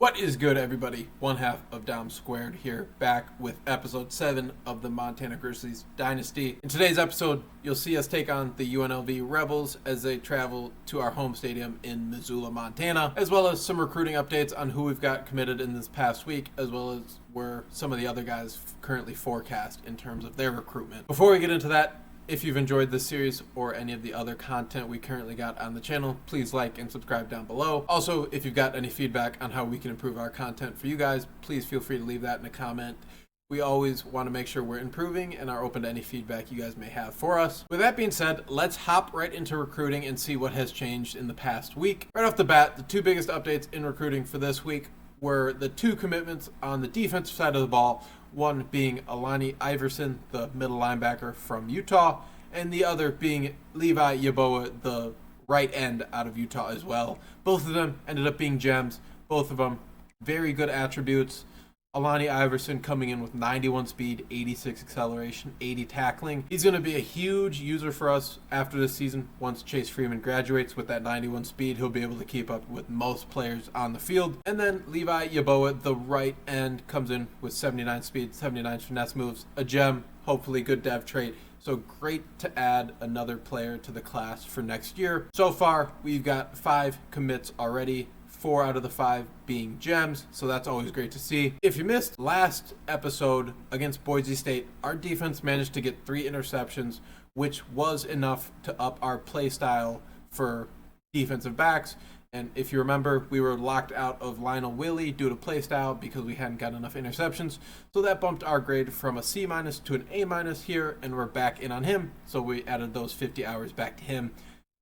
What is good, everybody? One half of Down Squared here, back with episode 7 of the Montana Grizzlies Dynasty. In today's episode, you'll see us take on the UNLV Rebels as they travel to our home stadium in Missoula, Montana, as well as some recruiting updates on who we've got committed in this past week, as well as where some of the other guys currently forecast in terms of their recruitment. Before we get into that, if you've enjoyed this series or any of the other content we currently got on the channel, please like and subscribe down below. Also, if you've got any feedback on how we can improve our content for you guys, please feel free to leave that in a comment. We always want to make sure we're improving and are open to any feedback you guys may have for us. With that being said, let's hop right into recruiting and see what has changed in the past week. Right off the bat, the two biggest updates in recruiting for this week were the two commitments on the defensive side of the ball, one being Alani Iverson, the middle linebacker from Utah, and the other being Levi Yaboa, the right end out of Utah as well. Both of them ended up being gems. Both of them very good attributes. Alani Iverson coming in with 91 speed, 86 acceleration, 80 tackling. He's going to be a huge user for us after this season. Once Chase Freeman graduates with that 91 speed, he'll be able to keep up with most players on the field. And then Levi Yaboa, the right end, comes in with 79 speed, 79 finesse moves, a gem, hopefully good dev trait. So great to add another player to the class for next year. So far, we've got 5 commits already. 4 out of the 5 being gems, so that's always great to see. If you missed last episode against Boise State, our defense managed to get 3 interceptions, which was enough to up our play style for defensive backs. And if you remember, we were locked out of Lionel Willie due to play style because we hadn't got enough interceptions. So that bumped our grade from a C- to an A- here, and we're back in on him. So we added those 50 hours back to him.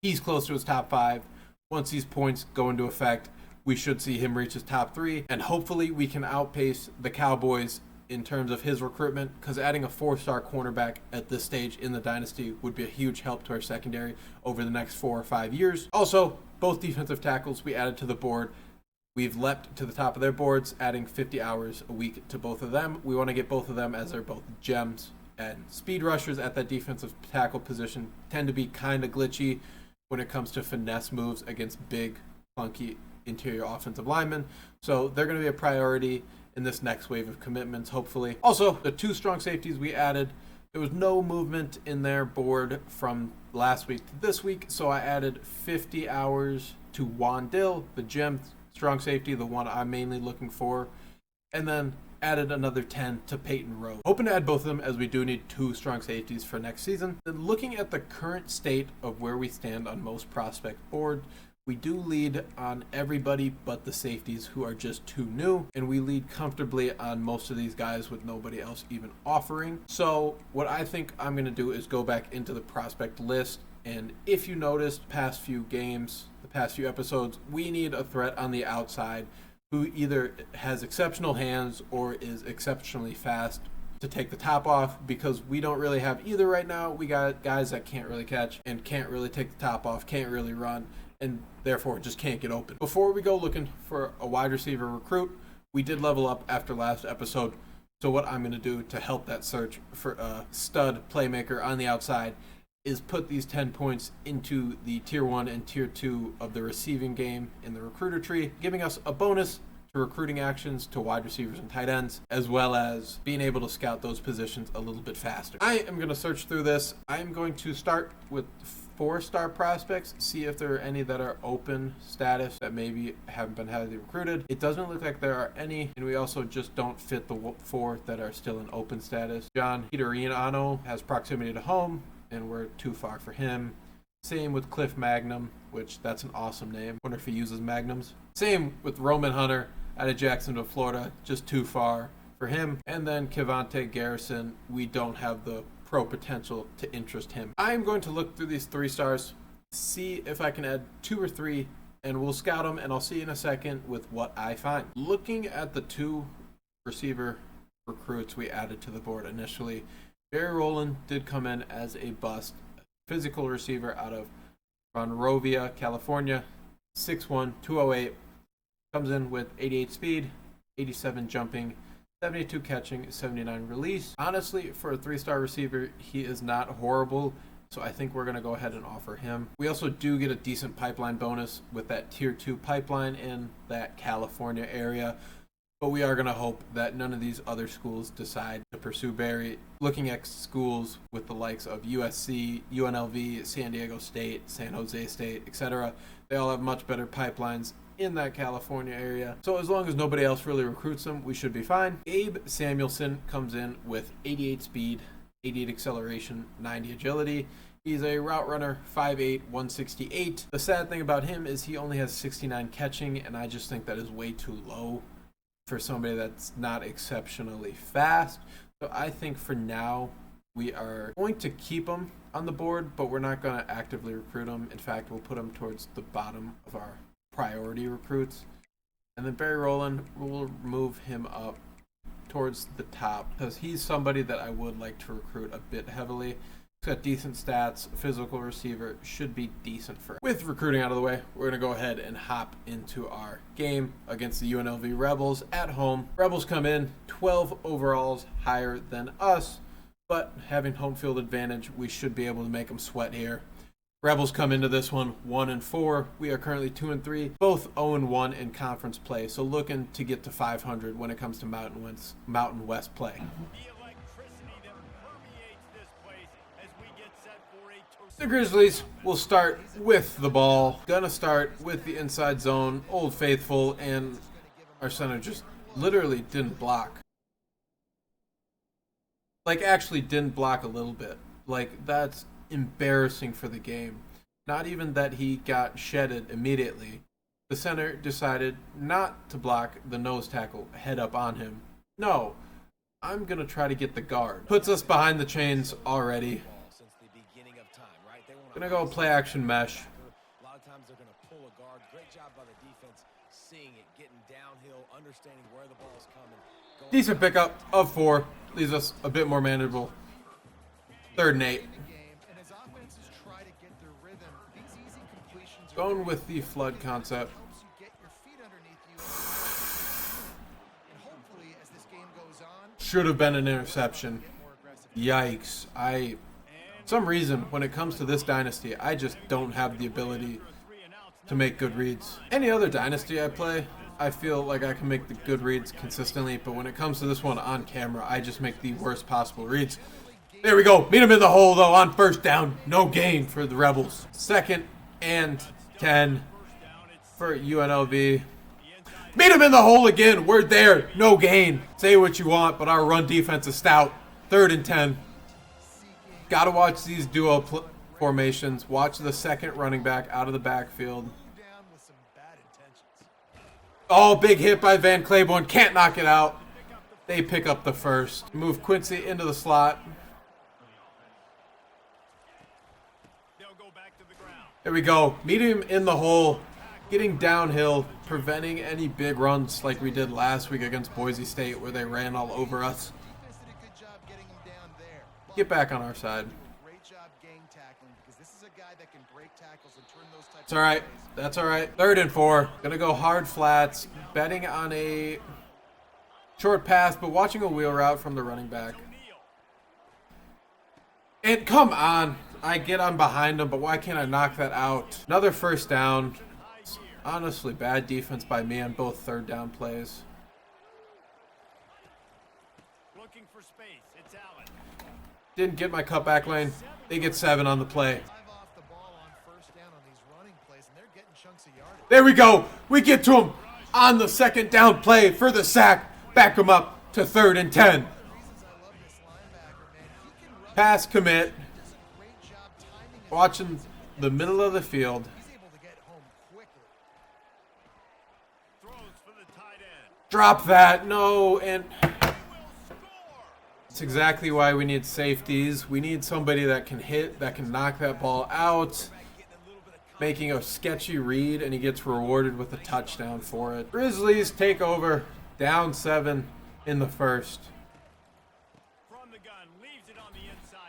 He's close to his top 5. Once these points go into effect, we should see him reach his top 3, and hopefully we can outpace the Cowboys in terms of his recruitment, because adding a 4-star cornerback at this stage in the dynasty would be a huge help to our secondary over the next 4 or 5 years. Also, both defensive tackles we added to the board. We've leapt to the top of their boards, adding 50 hours a week to both of them. We want to get both of them as they're both gems, and speed rushers at that defensive tackle position tend to be kind of glitchy when it comes to finesse moves against big, clunky interior offensive linemen. So they're going to be a priority in this next wave of commitments, hopefully. Also, the 2 strong safeties we added, there was no movement in their board from last week to this week, so I added 50 hours to Juan Dill, the gem strong safety, the one I'm mainly looking for, and then added another 10 to Peyton Rose. Hoping to add both of them, as we do need 2 strong safeties for next season. Then looking at the current state of where we stand on most prospect board, we do lead on everybody but the safeties, who are just too new, and we lead comfortably on most of these guys with nobody else even offering. So what I think I'm going to do is go back into the prospect list, and if you noticed past few games, the past few episodes, we need a threat on the outside who either has exceptional hands or is exceptionally fast to take the top off, because we don't really have either right now. We got guys that can't really catch and can't really take the top off, can't really run, and therefore just can't get open. Before we go looking for a wide receiver recruit, we did level up after last episode. So what I'm going to do to help that search for a stud playmaker on the outside is put these 10 points into the tier 1 and tier 2 of the receiving game in the recruiter tree, giving us a bonus to recruiting actions to wide receivers and tight ends, as well as being able to scout those positions a little bit faster. I am going to search through this. I'm going to start with 4-star prospects, see if there are any that are open status that maybe haven't been heavily recruited. It doesn't look like there are any, and we also just don't fit the 4 that are still in open status. John Hitoriano has proximity to home, and we're too far for him. Same with Cliff Magnum, which that's an awesome name. Wonder if he uses magnums. Same with Roman Hunter out of Jacksonville, Florida, just too far for him. And then Kevontae Garrison, we don't have the pro potential to interest him. I'm going to look through these 3 stars, see if I can add 2 or 3, and we'll scout them, and I'll see in a second with what I find. Looking at the 2 receiver recruits we added to the board initially, Barry Rowland did come in as a bust. Physical receiver out of Monrovia, California, 6'1", 208, comes in with 88 speed, 87 jumping, 72 catching, 79 release. Honestly, for a 3-star receiver, he is not horrible So I think we're going to go ahead and offer him. We also do get a decent pipeline bonus with that tier 2 pipeline in that California area. But we are going to hope that none of these other schools decide to pursue Barry. Looking at schools with the likes of USC, UNLV, San Diego State, San Jose State, etc., they all have much better pipelines in that California area. So as long as nobody else really recruits them, we should be fine. Abe Samuelson comes in with 88 speed, 88 acceleration, 90 agility. He's a route runner, 5'8", 168. The sad thing about him is he only has 69 catching, and I just think that is way too low for somebody that's not exceptionally fast. So I think for now we are going to keep him on the board, but we're not going to actively recruit him. In fact, we'll put him towards the bottom of our priority recruits. And then Barry Rowland, we'll move him up towards the top because he's somebody that I would like to recruit a bit heavily. He's got decent stats, physical receiver, should be decent for. With recruiting out of the way, we're going to go ahead and hop into our game against the UNLV Rebels at home. Rebels come in 12 overalls higher than us, but having home field advantage, we should be able to make them sweat here. Rebels come into this one 1-4. We are currently 2-3, both 0-1 in conference play. So looking to get to 500 when it comes to Mountain West play. The Grizzlies will start with the ball. Gonna start with the inside zone, Old Faithful, and our center just literally didn't block. Like, actually didn't block a little bit. Like, that's embarrassing for the game. Not even that he got shedded immediately. The center decided not to block the nose tackle head up on him. No, I'm gonna try to get the guard. Puts us behind the chains already. Gonna go play action mesh. A lot of times they're gonna pull a guard. Great job by the defense, seeing it, getting downhill, understanding where the ball's coming. Decent pickup of 4. Leaves us a bit more manageable. 3rd and 8. Going with the flood concept. Should have been an interception. Yikes. Some reason, when it comes to this dynasty, I just don't have the ability to make good reads. Any other dynasty I play, I feel like I can make the good reads consistently, but when it comes to this one on camera, I just make the worst possible reads. There we go. Meet him in the hole, though, on 1st down. No gain for the Rebels. 2nd and 10 for UNLV. Meet him in the hole again. We're there. No gain. Say what you want, but our run defense is stout. 3rd and 10. Got to watch these duo formations. Watch the second running back out of the backfield. Oh, big hit by Van Claiborne. Can't knock it out. They pick up the first. Move Quincy into the slot. There we go. Meet him in the hole. Getting downhill. Preventing any big runs like we did last week against Boise State where they ran all over us. Get back on our side. It's all right. That's all right. 3rd and 4. Gonna go hard flats. Betting on a short pass, but watching a wheel route from the running back. And come on. I get on behind him, but why can't I knock that out? Another 1st down. It's honestly, bad defense by me on both 3rd down plays. Looking for space. It's Allen. Didn't get my cutback lane. They get 7 on the play. There we go. We get to him on the 2nd down play for the sack. Back him up to 3rd and 10. Pass commit. Watching the middle of the field. Drop that. No. And that's exactly why we need safeties. We need somebody that can hit, that can knock that ball out. Making a sketchy read, and he gets rewarded with a touchdown for it. Grizzlies take over, down 7 in the 1st.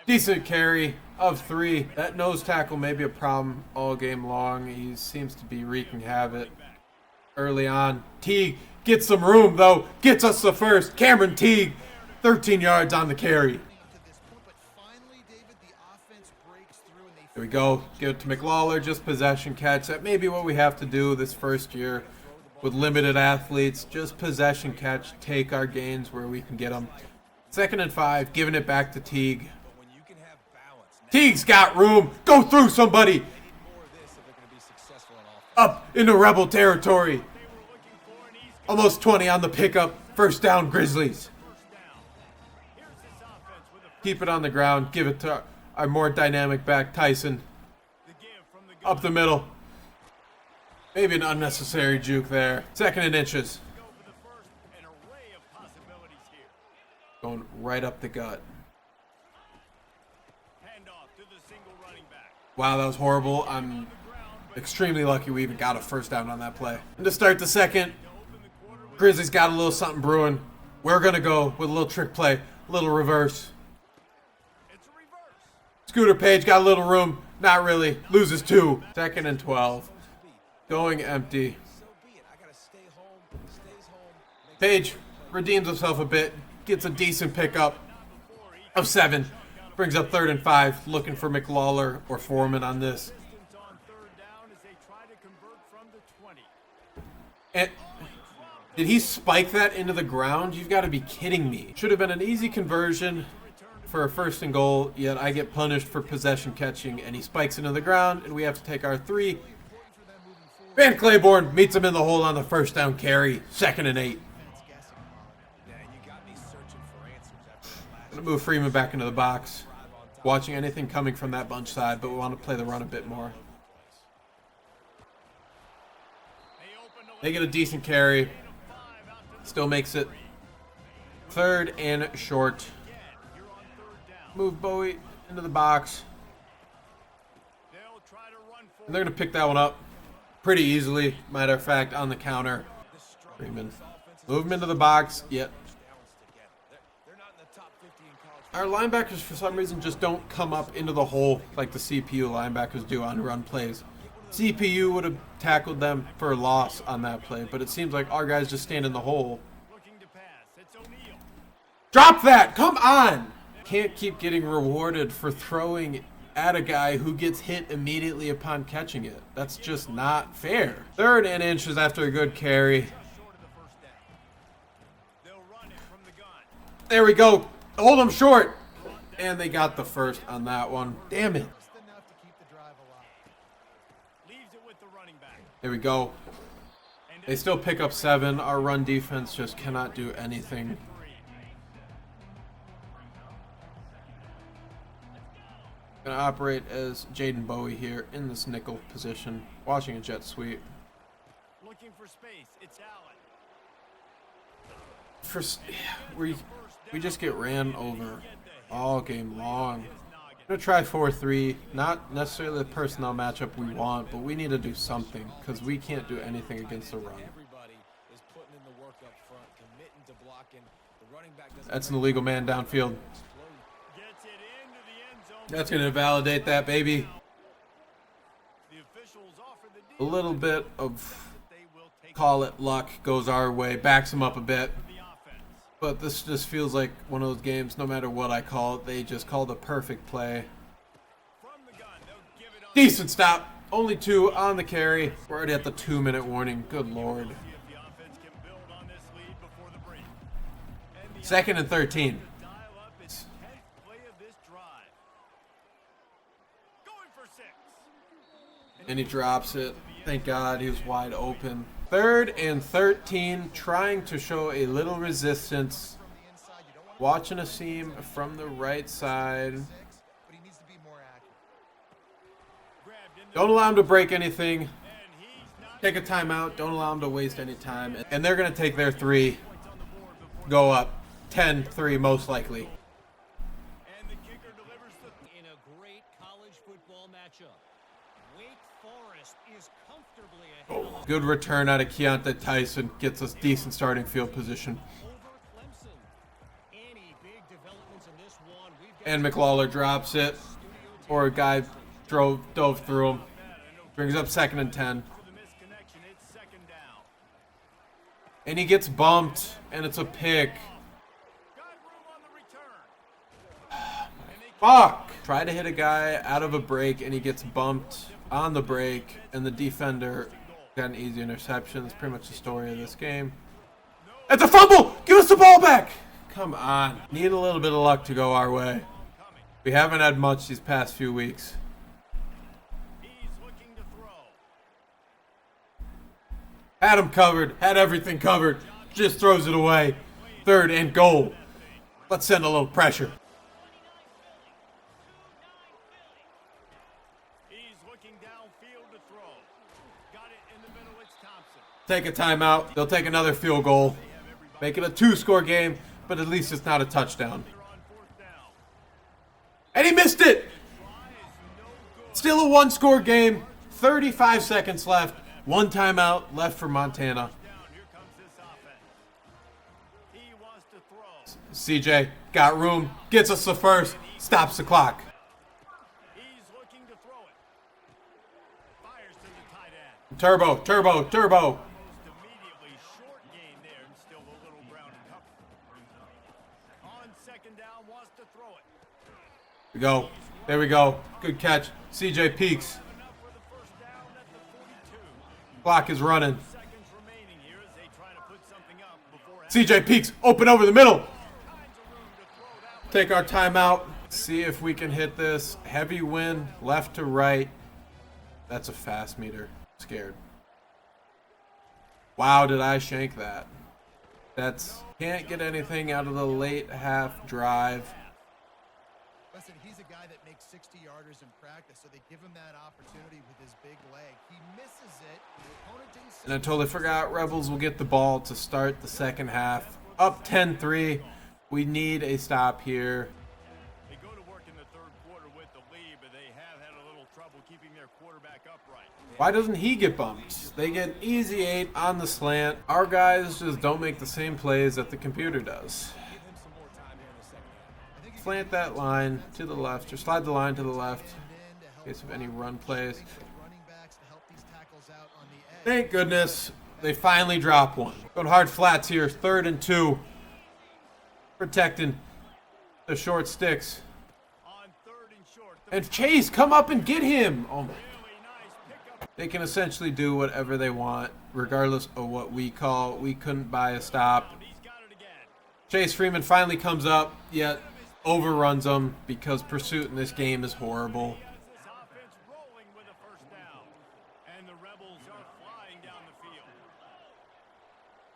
Decent carry of 3. That nose tackle may be a problem all game long. He seems to be wreaking havoc early on. Teague gets some room, though. Gets us the first. Cameron Teague, 13 yards on the carry. Here we go. Give it to McLawler. Just possession catch. That may be what we have to do this first year with limited athletes. Just possession catch. Take our gains where we can get them. 2nd and 5. Giving it back to Teague. Teague's got room. Go through somebody. Up into Rebel territory. Almost 20 on the pickup. First down, Grizzlies. Keep it on the ground. Give it to our more dynamic back, Tyson. Up the middle. Maybe an unnecessary juke there. 2nd and inches. Going right up the gut. Wow, that was horrible. I'm extremely lucky we even got a first down on that play. And to start the second, Grizzlies got a little something brewing. We're going to go with a little trick play, a little reverse. Scooter Page got a little room. Not really. Loses 2. 2nd and 12. Going empty. Page redeems himself a bit. Gets a decent pickup of 7. Brings up 3rd and 5. Looking for McLawler or Foreman on this. And did he spike that into the ground? You've got to be kidding me. Should have been an easy conversion for a 1st and goal, yet I get punished for possession catching, and he spikes into the ground, and we have to take our 3. Van Claiborne meets him in the hole on the 1st down carry. 2nd and 8. Gonna move Freeman back into the box. Watching anything coming from that bunch side, but we want to play the run a bit more. They get a decent carry. Still makes it 3rd and short. Move Bowie into the box. And they're going to pick that one up pretty easily. Matter of fact, on the counter. Freeman. Move him into the box. Yep. Our linebackers, for some reason, just don't come up into the hole like the CPU linebackers do on run plays. CPU would have tackled them for a loss on that play, but it seems like our guys just stand in the hole. Drop that! Come on! Can't keep getting rewarded for throwing at a guy who gets hit immediately upon catching it. That's just not fair. 3rd and inches after a good carry. There we go. Hold them short. And they got the 1st on that one. Damn it. There we go. They still pick up 7. Our run defense just cannot do anything. Gonna operate as Jaden Bowie here in this nickel position, watching a jet sweep. Looking for space. It's Allen. We just get ran over all game long. I'm gonna try 4-3. Not necessarily the personnel matchup we want, but we need to do something because we can't do anything against the run. That's an illegal man downfield. That's going to validate that, baby. A little bit of, call it luck, goes our way. Backs him up a bit. But this just feels like one of those games, no matter what I call it, they just call the perfect play. Decent stop. Only 2 on the carry. We're already at the 2-minute warning. Good Lord. 2nd and 13. And he drops it. Thank God he was wide open. 3rd and 13, trying to show a little resistance. Watching a seam from the right side. Don't allow him to break anything. Take a timeout. Don't allow him to waste any time. And they're going to take their 3. Go up. 10-3 most likely. In a great college football matchup. Wake Forest is comfortably ahead. Good return out of Keontae Tyson. Gets us decent starting field position. And McLawler drops it. Or a guy dove through him. Brings up 2nd and 10. And he gets bumped. And it's a pick. Fuck. Try to hit a guy out of a break and he gets bumped on the break and the defender got an easy interception. That's pretty much the story of this game. It's a fumble! Give us the ball back! Come on. Need a little bit of luck to go our way. We haven't had much these past few weeks. Had him covered. Had everything covered. Just throws it away. 3rd and goal. Let's send a little pressure. Take a timeout. They'll take another field goal. Make it a 2-score game, but at least it's not a touchdown. And he missed it! Still a 1-score game. 35 seconds left. 1 timeout left for Montana. CJ got room. Gets us the first. Stops the clock. Turbo, turbo, turbo. We go. There we go. Good catch. CJ peeks. Clock is running. CJ peeks. Open over the middle. Take our timeout. See if we can hit this. Heavy wind, left to right. That's a fast meter. Scared. Wow, did I shank that. Can't get anything out of the late half drive. Listen, he's a guy that makes 60-yarders in practice, so they give him that opportunity with his big leg. He misses it. The opponent didn't see And I totally forgot Rebels will get the ball to start the second half. Up 10-3. We need a stop here. They go to work in the 3rd quarter with the lead, but they have had a little trouble keeping their quarterback upright. Why doesn't he get bumped? They get easy 8 on the slant. Our guys just don't make the same plays that the computer does. Slant that line to the left, or slide the line to the left in case of any run plays. Thank goodness they finally drop one. Going hard flats here, 3rd and 2. Protecting the short sticks. And Chase, come up and get him. Oh my. They can essentially do whatever they want, regardless of what we call. We couldn't buy a stop. Chase Freeman finally comes up, yet overruns them because pursuit in this game is horrible.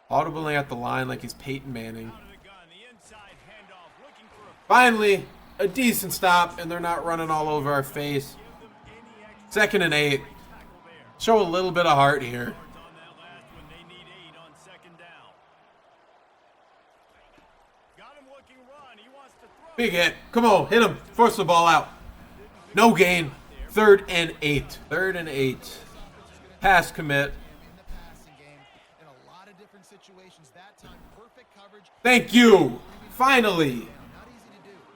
Audibly at the line like he's Peyton Manning. Finally, a decent stop, and they're not running all over our face. 2nd and 8. Show a little bit of heart here. Big hit. Come on, hit him. Force the ball out. No gain. 3rd and 8. 3rd and 8. Pass commit. Thank you. Finally.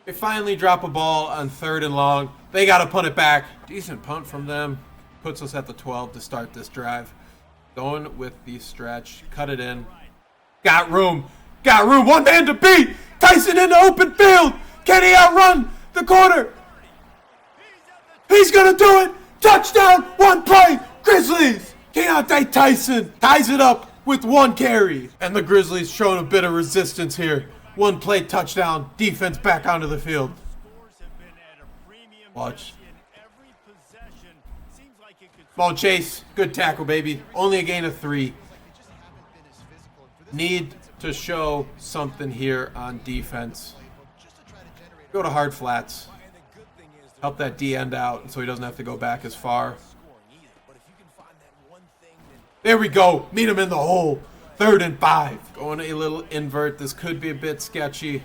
They finally drop a ball on 3rd and long. They got to punt it back. Decent punt from them. Puts us at the 12 to start this drive. Going with the stretch. Cut it in. Got room. Got room. One man to beat. Tyson in the open field. Can he outrun the corner? He's going to do it. Touchdown. 1 play. Grizzlies. Keontae Tyson ties it up with 1 carry. And the Grizzlies showing a bit of resistance here. 1 play touchdown. Defense back onto the field. Watch. Ball chase. Good tackle, baby. Only a gain of 3. Need to show something here on defense. Go to hard flats. Help that D end out so he doesn't have to go back as far. There we go. Meet him in the hole. 3rd and 5. Going a little invert. This could be a bit sketchy.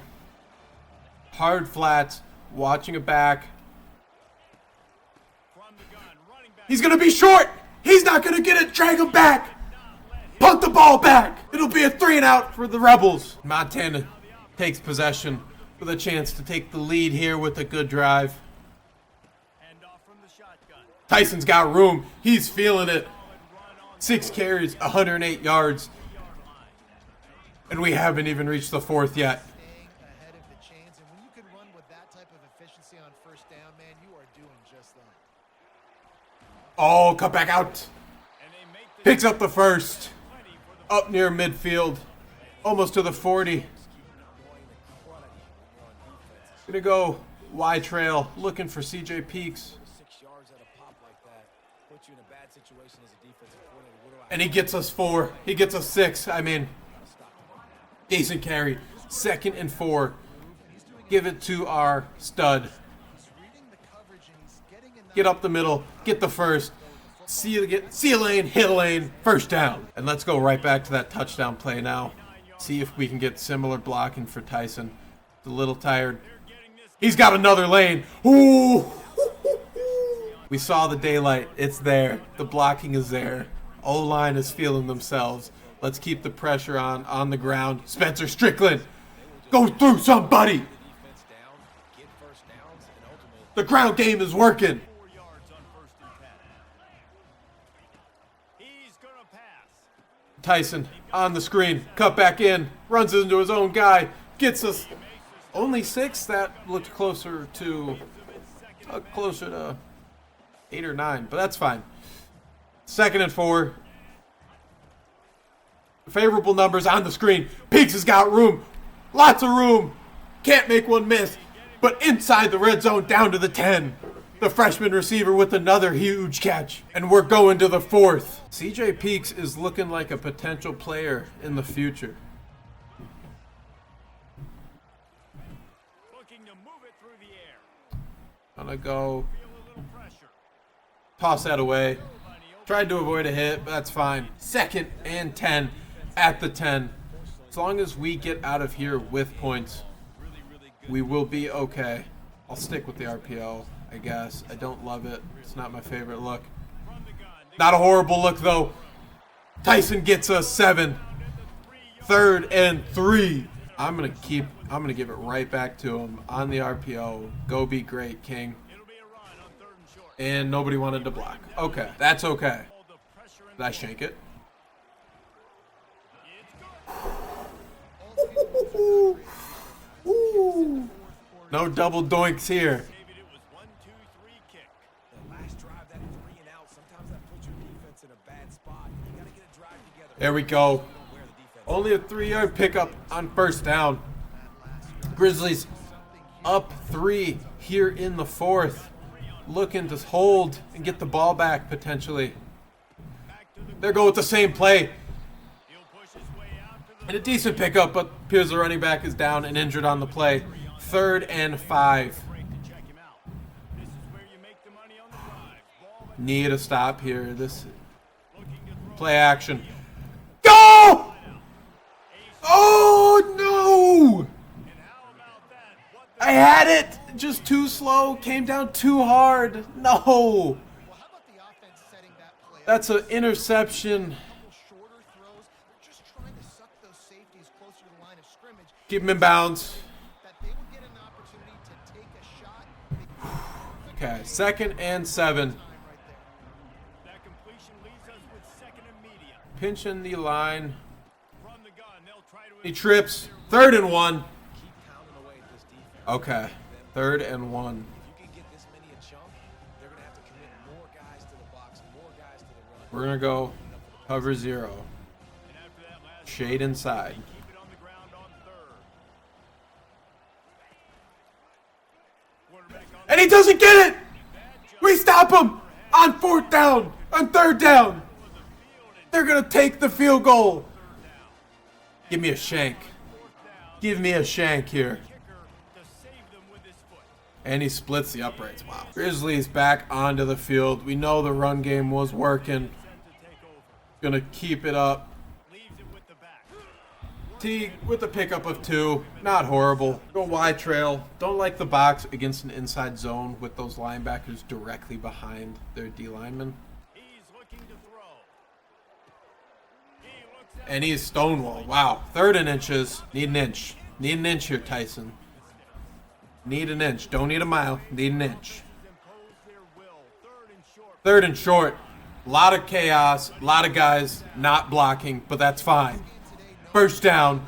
Hard flats. Watching it back. He's going to be short. He's not going to get it. Drag him back. Punt the ball back. It'll be a 3 and out for the Rebels. Montana takes possession with a chance to take the lead here with a good drive. Tyson's got room. He's feeling it. 6 carries, 108 yards. And we haven't even reached the 4th yet. Oh, cut back out. Picks up the first. Up near midfield. Almost to the 40. Gonna go Y trail. Looking for CJ Peaks. 6 yards at a pop like that puts you in a bad situation as a defensive coordinator. What do I And he gets us 4. He gets us 6. I mean, decent carry. 2nd and 4. Give it to our stud. Get up the middle. Get the first. See a lane, hit a lane, first down. And let's go right back to that touchdown play now. See if we can get similar blocking for Tyson. He's a little tired. He's got another lane. Ooh. We saw the daylight. It's there. The blocking is there. O-line is feeling themselves. Let's keep the pressure on the ground. Spencer Strickland. Go through somebody. defense down, get first downs, and ultimately The ground game is working. 4 yards on 1st and 10. He's gonna pass. Tyson on the screen. Cut back in. Runs into his own guy. Gets us only 6. That looked closer to 8 or 9, but that's fine. 2nd and 4. Favorable numbers on the screen. Peaks has got room. Lots of room. Can't make one miss. But inside the red zone, down to the 10. The freshman receiver with another huge catch. And we're going to the 4th. CJ Peaks is looking like a potential player in the future. Looking to move it through the air. Gonna go Feel a little pressure. toss that away. Tried to avoid a hit, but that's fine. 2nd and 10 at the 10. As long as we get out of here with points, we will be okay. I'll stick with the RPO, I guess. I don't love it. It's not my favorite look. Not a horrible look, though. Tyson gets us 7. 3rd and 3. I'm gonna give it right back to him on the RPO. Go be great, King. It'll be a run on 3rd and short. And nobody wanted to block. Okay, that's okay. All the pressure in Did I shank it? No double doinks here. David, it was 1-2-3 kick. the last drive, that 3 and out, sometimes that puts your defense in a bad spot. You got to get a drive together. There we go. Where the defense Only a 3-yard pickup on 1st down. Grizzlies up 3 here in the 4th. Looking to hold and get the ball back potentially. They're going with the same play. He'll push his way out to the And a decent pickup, but appears the running back is down and injured on the play. 3rd and 5. break to check him out. This is where you make the money on the drive. Ball Need a stop here. This looking to throw. play action. Go! Oh no! And how about that? What the I had it. Just too slow. Came down too hard. No. Well, how about the offense setting that play up? That's an interception. Shorter throws. They're just trying to suck those safeties closer to the line of scrimmage. Keep him in bounds. That they would get an opportunity to take a shot. Okay, 2nd and 7. Time right there. That completion leaves us with 2nd and medium. Pinching the line. Run the gun. They'll try to He trips. 3rd and 1. keep pounding away at this defense. Okay, 3rd and 1. If you can get this many a chunk, they're going to have to commit more guys to the box, more guys to the run. We're gonna go cover 0. And after that last Shade inside. keep it on the ground on 3rd. Quarterback on And he doesn't get it! We stop him! On 4th down! On 3rd down! They're gonna take the field goal! Give me a shank. Give me a shank here. kicker to save them with his foot. And he splits the uprights. Wow. Grizzlies back onto the field. We know the run game was working. To take over. Gonna keep it up. Leaves it with the back. Teague with a pickup of 2. Not horrible. Go wide trail. Don't like the box against an inside zone with those linebackers directly behind their D linemen. He's looking to throw. He looks at And he's stonewall. Wow. 3rd and inches. Need an inch. Need an inch here, Tyson. Need an inch. Don't need a mile. Need an inch. impose their will. 3rd and short. 3rd and short. A lot of chaos. A lot of guys not blocking, but that's fine. 1st down.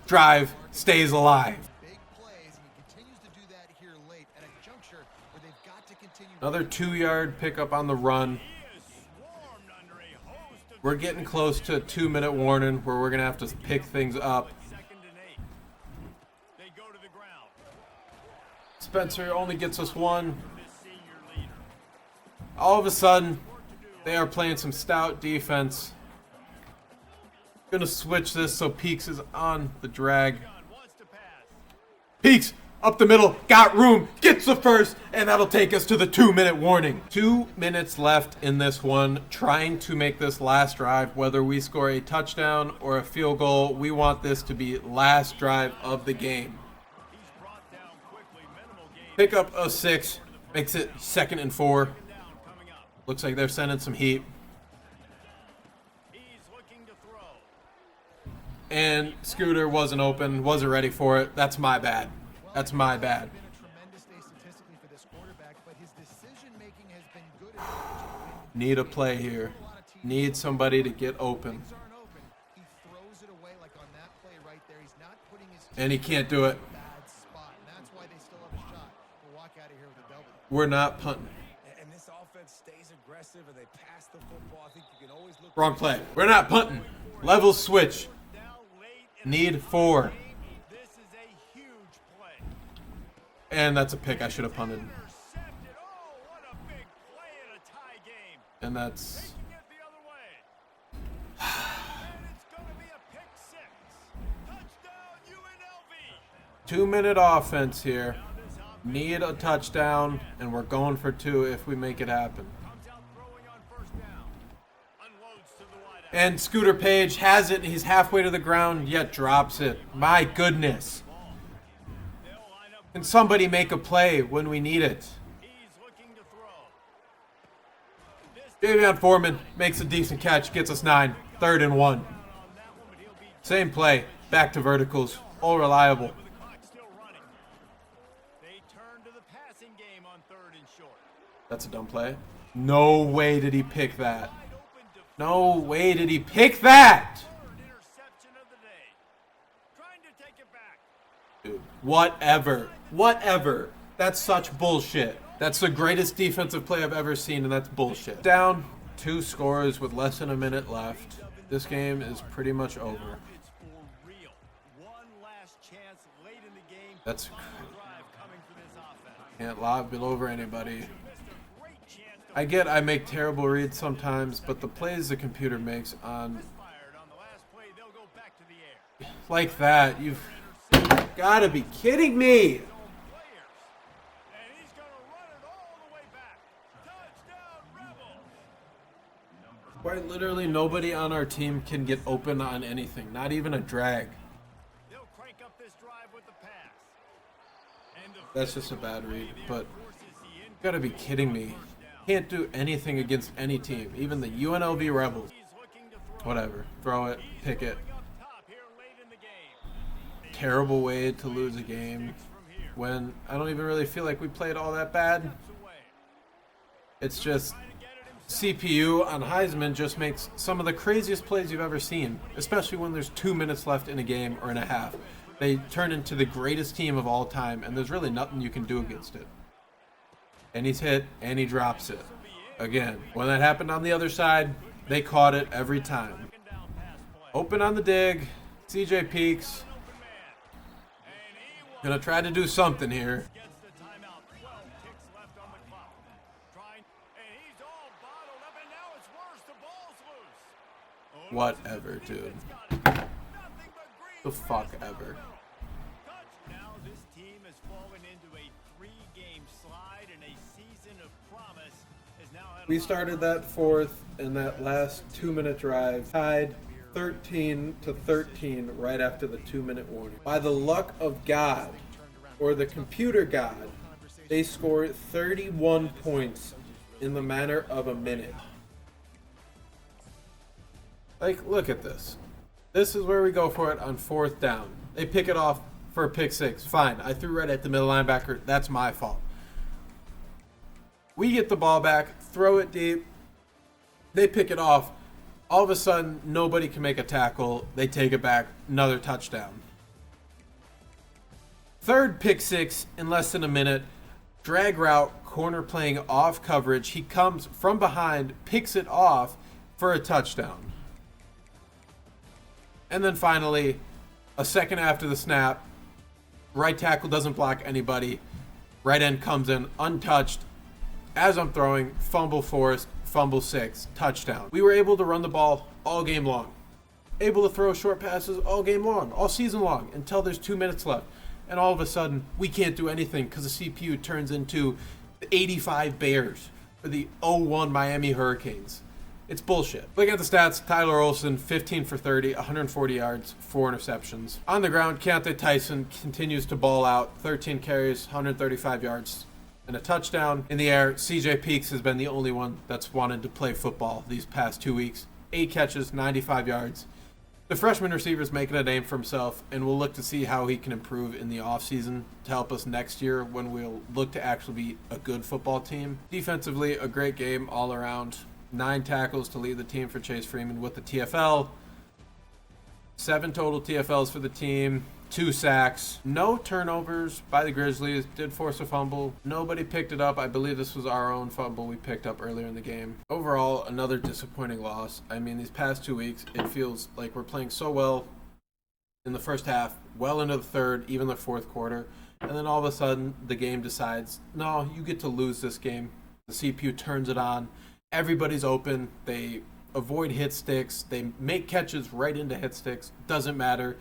Drive. Stays alive. Big plays, and he continues to do that here late at a juncture where they've got to continue. Another 2-yard pickup on the run. He is We're getting close to a 2-minute warning where we're going to have to pick things up. They go to the ground. Spencer only gets us one. All of a sudden, they are playing some stout defense. Going to switch this so Peaks is on the drag. Peaks up the middle, got room, gets the first, and that'll take us to the 2-minute warning. 2 minutes left in this one, trying to make this last drive. Whether we score a touchdown or a field goal, we want this to be last drive of the game. Pick up a 6, makes it 2nd and 4. Looks like they're sending some heat. And Scooter wasn't open, wasn't ready for it. That's my bad. That's my bad. Need a play here. Need somebody to get open. And he can't do it. We're not punting. And this offense stays aggressive and they pass the football. I think you can always look. Wrong play. We're not punting. Level switch. Need 4. This is a huge play. And that's a pick. I should have punted. Intercepted. Oh, what a big play in a tie game. And that's... Taking it the other way. And it's going to be a pick 6. Touchdown UNLV. 2-minute offense here. Need a touchdown, and we're going for 2 if we make it happen. Comes out throwing on first down. Unloads to the wide out. And Scooter Page has it. He's halfway to the ground, yet drops it. My goodness. Can somebody make a play when we need it? He's looking to throw. Davion Foreman makes a decent catch, gets us 9. 3rd and 1. Same play. Back to verticals. All reliable. The clock still running. They turn to the passing game on 3rd and short. That's a dumb play. No way did he pick that. No way did he pick that. Third interception of the day. Trying to take it back. Dude, whatever. Whatever. That's such bullshit. That's the greatest defensive play I've ever seen, and that's bullshit. Down 2 scores with less than a minute left. This game is pretty much over. It's for real. One last chance late in the game. That's Final drive coming for this offense. can't lob it over anybody. Missed a great chance to I get I make terrible reads sometimes, but the plays the computer makes on fired on the last play. They'll go back to the air. like that, you've gotta be kidding me. Players. And he's going to run it all the way back. Touchdown Rebels. Quite literally nobody on our team can get open on anything, not even a drag. They'll crank up this drive with the pass. And the That's just a bad read, but forces the you gotta be kidding me. Can't do anything against any team, even the UNLV Rebels. He's looking to throw. Whatever, throw it, pick it. Up top here late in the game. Terrible way to lose a game when I don't even really feel like we played all that bad. Away. It's just CPU on Heisman just makes some of the craziest plays you've ever seen, especially when there's 2 minutes left in a game or in a half. They turn into the greatest team of all time, and there's really nothing you can do against it. And he's hit, and he drops it. Again, when that happened on the other side, they caught it every time. Open on the dig, CJ Peaks. Gonna try to do something here. Gets the timeout. 12 ticks left on the clock. Trying, and he's all bottled up, and now it's worse. The ball's loose. Whatever, dude. Nothing but green. The fuck ever. Now this team has fallen into a 3-game slide, and a season of promise is now at a We started that 4th and that last 2-minute drive, tied 13-13 right after the 2-minute warning. By the luck of God, or the computer god, they scored 31 points in the matter of a minute. Like, look at this. This is where we go for it on 4th down. They pick it off for a pick 6. Fine, I threw right at the middle linebacker. That's my fault. We get the ball back, throw it deep. They pick it off. All of a sudden, nobody can make a tackle. They take it back. Another touchdown. 3rd pick 6 in less than a minute. Drag route, corner playing off coverage. He comes from behind, picks it off for a touchdown. And then finally, a second after the snap, right tackle doesn't block anybody. Right end comes in untouched. As I'm throwing, fumble forced, fumble 6, touchdown. We were able to run the ball all game long. Able to throw short passes all game long, all season long, until there's 2 minutes left. And all of a sudden, we can't do anything because the CPU turns into the 85 Bears or the 01 Miami Hurricanes. It's bullshit. Looking at the stats, Tyler Olsen, 15 for 30, 140 yards, 4 interceptions. On the ground, Keontae Tyson continues to ball out, 13 carries, 135 yards, and a touchdown. In the air, CJ Peaks has been the only one that's wanted to play football these past 2 weeks. 8 catches, 95 yards. The freshman receiver's making a name for himself, and we'll look to see how he can improve in the offseason to help us next year when we'll look to actually be a good football team. Defensively, a great game all around. 9 tackles to lead the team for Chase Freeman with the TFL. 7 total TFLs for the team. 2 sacks. No turnovers by the Grizzlies. Did force a fumble. Nobody picked it up. I believe this was our own fumble we picked up earlier in the game. Overall, another disappointing loss. I mean, these past 2 weeks, it feels like we're playing so well in the first half, well into the third, even the fourth quarter. And then all of a sudden, the game decides, no, you get to lose this game. The CPU turns it on. Everybody's open. They avoid hit sticks. They make catches right into hit sticks. Doesn't matter.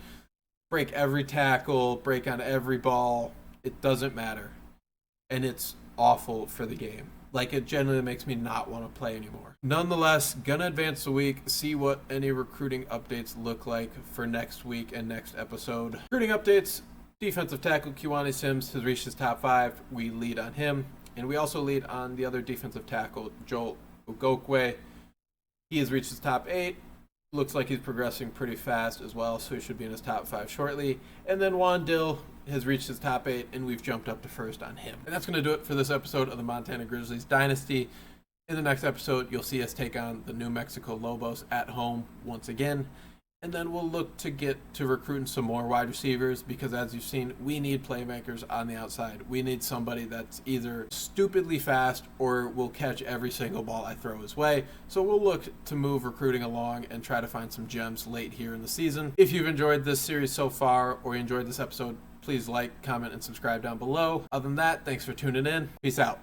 Break every tackle, break on every ball. It doesn't matter. And it's awful for the game. Like, it genuinely makes me not want to play anymore. Nonetheless, gonna advance the week, see what any recruiting updates look like for next week and next episode. Recruiting updates, defensive tackle Kiwani Sims has reached his top 5. We lead on him. And we also lead on the other defensive tackle, Joel Ugokwe. He has reached his top 8. Looks like he's progressing pretty fast as well, so he should be in his top 5 shortly. And then Juan Dill has reached his top 8, and we've jumped up to first on him. And that's going to do it for this episode of the Montana Grizzlies Dynasty. In the next episode, you'll see us take on the New Mexico Lobos at home once again. And then we'll look to get to recruiting some more wide receivers because, as you've seen, we need playmakers on the outside. We need somebody that's either stupidly fast or will catch every single ball I throw his way. So we'll look to move recruiting along and try to find some gems late here in the season. If you've enjoyed this series so far or you enjoyed this episode, please like, comment, and subscribe down below. Other than that, thanks for tuning in. Peace out.